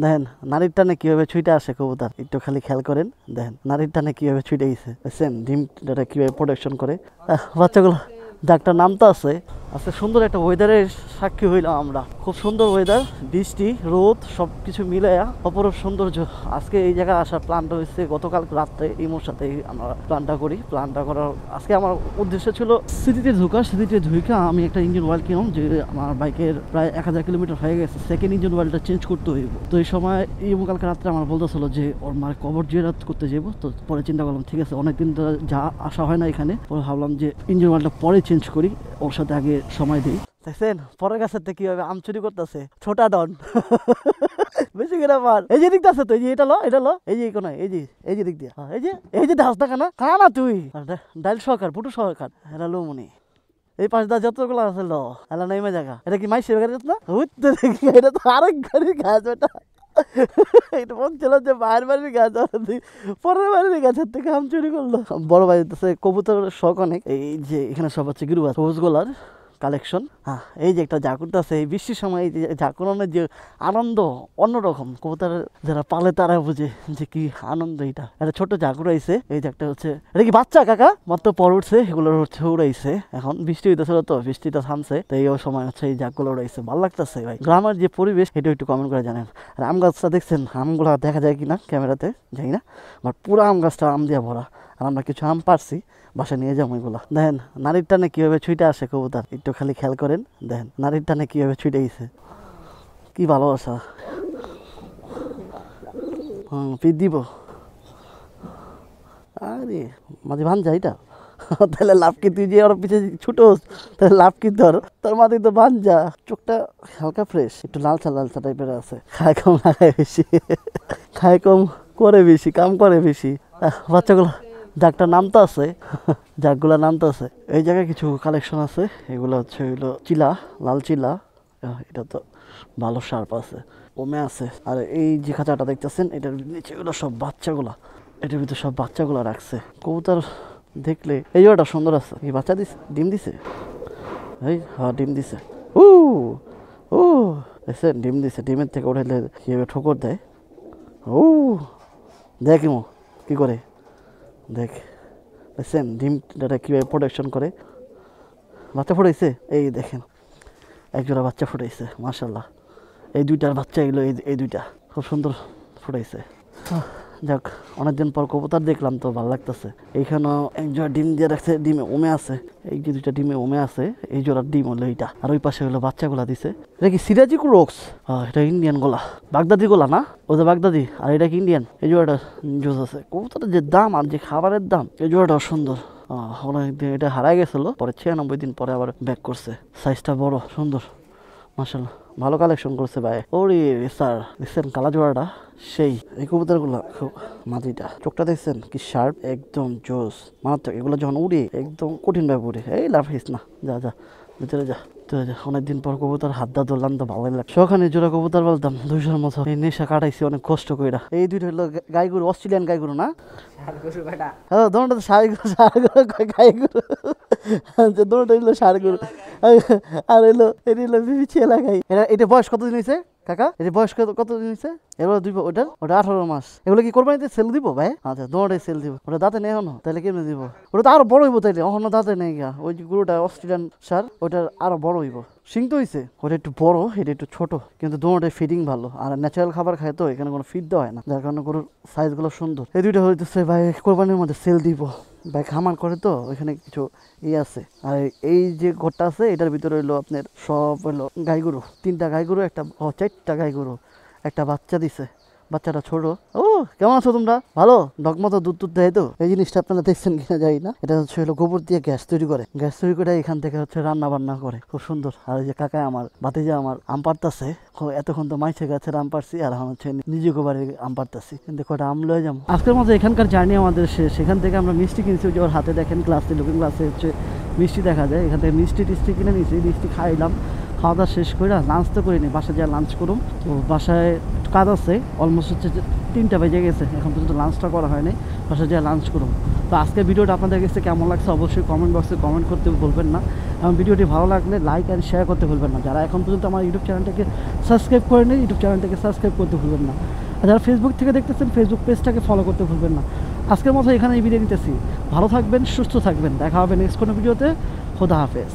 দেখেন নারীর টানে কিভাবে ছুটে আসে কবুতর, একটু খালি খেয়াল করেন। দেখেন নারীর টানে কিভাবে ছুটে গেছে, বুঝছেন ডিমটা কিভাবে প্রোটেকশন করে। বাচ্চাগুলো ডাক্তার নাম তো আছে। আজকে সুন্দর একটা ওয়েদারের সাক্ষী হইলাম আমরা। খুব সুন্দর ওয়েদার, বৃষ্টি রোদ সব কিছু মিলে অপরূপ সৌন্দর্য। আজকে এই জায়গায় আসার প্ল্যানটা হয়েছে গতকাল রাত্রে ইমোর সাথে আমরা প্ল্যানটা করার আজকে আমার উদ্দেশ্য ছিল সিটিতে ঢুকা আমি একটা ইঞ্জিন অয়েল কিনলাম, যে আমার বাইকের প্রায় 1000 কিলোমিটার হয়ে গেছে, সেকেন্ড ইঞ্জিন অয়েলটা চেঞ্জ করতে হইব। তো এই সময় ইমো কালকে রাত্রে আমার বলতেছিল যে ওর মার কবর জিয়ারত করতে যাবো। তো পরে চিন্তা করলাম ঠিক আছে, অনেকদিন ধরে যা আসা হয় না এখানে, পরে ভাবলাম যে ইঞ্জিন অয়েলটা পরে চেঞ্জ করি, ওর সাথে আগে সময় দিই। দেখছেন পরের গাছের থেকে কিভাবে আম চুরি করতেছে ছোটা ডন। বেশি করে পার এই যে দিকটা আছে তো, এই যে এটা লো এই যে কোনো এই যে দিক দিয়ে এই যে ঢাস দেখা না খানা তুই ডাইল সহকার পুটু সহকার হেরা লো মনি এই পাঁচ দা যতগুলো আছে লো হেলা নেমে জায়গা। এটা কি মাইসের গাড়ি না উঠতে দেখি, এটা তো আরেক গাড়ির গাছ। ওটা এটা বলছিল যে বাইরের বাড়ির গাছ, পরের বাড়ির গাছের থেকে আম চুরি করলো। বড় ভাই কবুতরের শখ অনেক। এই যে এখানে সব হচ্ছে গিরু সবুজ গোলার কালেকশন। হ্যাঁ এই যে একটা জাকুর আছে, এই বৃষ্টির সময় এই যে জাকুরানোর যে আনন্দ অন্যরকম। কবুতর যারা পালে তারা বুঝে যে কি আনন্দ। এটা একটা ছোট জাকুর আইছে, এই যে একটা হচ্ছে এটা কি বাচ্চা কাকা মাত্র পর উঠছে, এগুলোর হচ্ছে উড়াইছে। এখন বৃষ্টি হইতেছিল তো বৃষ্টিটা থামছে, তো এই সময় হচ্ছে এই জাকগুলো উড়াইছে। ভালো লাগতেছে ভাই, গ্রামের যে পরিবেশ এটা একটু কমেন্ট করে জানেন। আর আম গাছটা দেখছেন, আমগুলা দেখা যায় কিনা ক্যামেরাতে যাই না, বাট পুরো আম গাছটা আম দিয়ে ভরা। আর আমরা কিছু আম পারছি, বাসা নিয়ে যাবো এগুলা। দেখেন নারীর টানে কিভাবে ছুটে আসে কবুতর, একটু খালি খেয়াল করেন। দেখেন নারীর টানে কিভাবে ছুটে গেছে, কি ভালোবাসা। পিট দিব আরে মাঝে ভান যা এটা। তাহলে লাভ কি, তুই যে ওর পিছিয়ে ছুটোস তাহলে লাভ কি তোর মাঝে তো বান যা। চোখটা হালকা ফ্রেশ, একটু লালচা টাইপের আছে। খায় কম লাগায় বেশি, খায় কম করে বেশি, কাম করে বেশি। বাচ্চাগুলো জাকটার নাম তো আছে, জাকগুলার নাম তো আছে। এই জায়গায় কিছু কালেকশন আছে, এগুলো হচ্ছে হইলো চিলা, লাল চিলা। এটা তো ভালো শার্প আছে, ওমে আছে। আর এই যে খাঁচাটা দেখতেছেন এটার নিচে এগুলো সব বাচ্চাগুলা, এটার ভিতরে সব বাচ্চাগুলা রাখছে। কবুতর দেখলে এই জায়গাটা সুন্দর আছে। এই বাচ্চা দিছে, ডিম দিছে, এই হ্যাঁ ডিম দিছে। ও ও দেখছেন ডিম দিছে, ডিমের থেকে উঠাইলে কীভাবে ঠোকর দেয়। ও দেখ ইমো কি করে, দেখ দেখছেন ডিমটা কীভাবে প্রোটেকশন করে। বাচ্চা ফুটাইছে, এই দেখেন একজোড়া বাচ্চা ফুটাইছে মাশাল্লাহ। এই দুইটার বাচ্চা এগুলো, এই দুইটা খুব সুন্দর ফুটাইছে। যাক অনেকদিন পর কবুতর দেখলাম তো ভালো লাগতেছে। এইখানেও এক জোড়া ডিম দিয়ে রাখছে, ডিমে ওমে আছে। এই যে দুইটা ডিমে ওমে আছে, এই জোড়ার ডিম হলো এইটা। আর ওই পাশে হলো বাচ্চাগুলা দিছে। এটা কি সিরাজি ক্রোক্স? এটা ইন্ডিয়ান গোলা, বাগদাদি গোলা না, ওদের বাগদাদি। আর এটা কি ইন্ডিয়ান? এই জোড়াটা জোস আছে। কবুতরের যে দাম আর যে খাবারের দাম, এই জোড়াটাও সুন্দর। অনেকদিন এটা হারাই গেছিল, পরে 96 দিন পরে আবার ব্যাক করছে। সাইজটা বড় সুন্দর মাশাআল্লাহ, ভালো কালেকশন করছে ভাই। ওরে স্যার দেখছেন কালা জোড়াটা সেই। এই কবুতরগুলো খুব মাটিটা, চোখটা দেখছেন কি শার্প, একদম জোস মারাত্মক। এগুলো যখন উড়ে একদম কঠিন ভাবে উড়ে। এই লাভ হিস না, যা যা ভিতরে যা। অনেকদিন পর কবুতর হাত দা ধরলাম তো ভালো লাগে। সখানে জোড়া কবুতর বলতাম 200-র মতো। এই নেশা কাটাইছি অনেক কষ্ট কইরা। এই দুইটা হলো গাইগুরু, অস্ট্রেলিয়ান গাইগুরু না, হ্যাঁ দোনোটা তো ষাড় গাইগুরু, দোনোটা হইলো ষাড় গরু। আর হইলো এটা হইলো বিবিচি এলাকায়। এটা বয়স কতদিন হয়েছে কাকা? এটা বয়স কতদিন হয়েছে? এবার দিব ওটা 18 মাস। এগুলো কি কোরবানিতে সেল দিব ভাই? আচ্ছা দোনোটাই সেল দিব। ওটা দাঁতে নেই এখনো, তাহলে কেমনে দিব? ওটা তো আরো বড় হইব তাইলে, এখনো দাঁতে নেই গা। ওই যে গরুটা অস্ট্রেলিয়ান সার, ওটা আরো বড় হইব। সিং তো হয়েছে, ওটা একটু বড় এটা একটু ছোট, কিন্তু দোনোটাই ফিডিং ভালো। আর ন্যাচারাল খাবার খায় তো, এখানে কোনো ফিড দেওয়া হয় না, যার কারণে গরুর সাইজ গুলো সুন্দর। এই দুইটা হইতেছে ভাই কোরবানির মধ্যে সেল দিব। ভাই খামার করে তো ওইখানে কিছু আছে। আর এই যে ঘরটা আছে এটার ভিতরে হইলো আপনার সব হইলো গাই গরু। 3টা গাই গরু, 4টা গাই গরু, একটা বাচ্চা দিছে। বাচ্চাটা ছোট। ও কেমন আছো তোমরা? ভালো। ডগমতো দুধ দেয় তো। এই জিনিসটা আপনারা দেখছেন কিনা যাই না, এটা হচ্ছে হলো গোবর দিয়ে গ্যাস তৈরি করে। গ্যাস তৈরি করে এখান থেকে হচ্ছে রান্না বান্না করে, খুব সুন্দর। আর এই যে কাকা আমার ভাতিজা আমার আম পাড়তাছে। এতক্ষণ তো মাইছে গাছের আম পাড়ছি, আর এখন হচ্ছে নিজেকে বাড়ি আম পাড়তাছি, কিন্তু কটা আম লয়ে যাবো। আজকের মতো এখানকার জার্নি আমাদের শেষ। সেখান থেকে আমরা মিষ্টি কিনছি, যে ওর হাতে দেখেন গ্লাসে, লুকিং গ্লাসে হচ্ছে মিষ্টি দেখা যায়। এখান থেকে মিষ্টি টিষ্টি কিনে নিয়েছি, মিষ্টি খাইলাম। খাওয়া দাওয়া শেষ করে লাঞ্চ তো করিনি, বাসায় যা লাঞ্চ করুম। তো বাসায় কাজ আছে, অলমোস্ট হচ্ছে 3টা বেজে গেছে, এখন পর্যন্ত লাঞ্চটা করা হয়নি। বাসায় যা লাঞ্চ করুম। তো আজকের ভিডিওটা আপনাদের কাছে কেমন লাগছে অবশ্যই কমেন্ট বক্সে কমেন্ট করতে ভুলবেন না, এবং ভিডিওটি ভালো লাগলে লাইক অ্যান্ড শেয়ার করতে ভুলবেন না। যারা এখন পর্যন্ত আমার ইউটিউব চ্যানেলটাকে সাবস্ক্রাইব করেনি, ইউটিউব চ্যানেলটাকে সাবস্ক্রাইব করতে ভুলবেন না। আর যারা ফেসবুক থেকে দেখতেছেন, ফেসবুক পেজটাকে ফলো করতে ভুলবেন না। আজকের মতো এখানেই বিদায় নিতেছি। ভালো থাকবেন, সুস্থ থাকবেন, দেখা হবে নেক্সট কোনো ভিডিওতে। খোদা হাফেজ।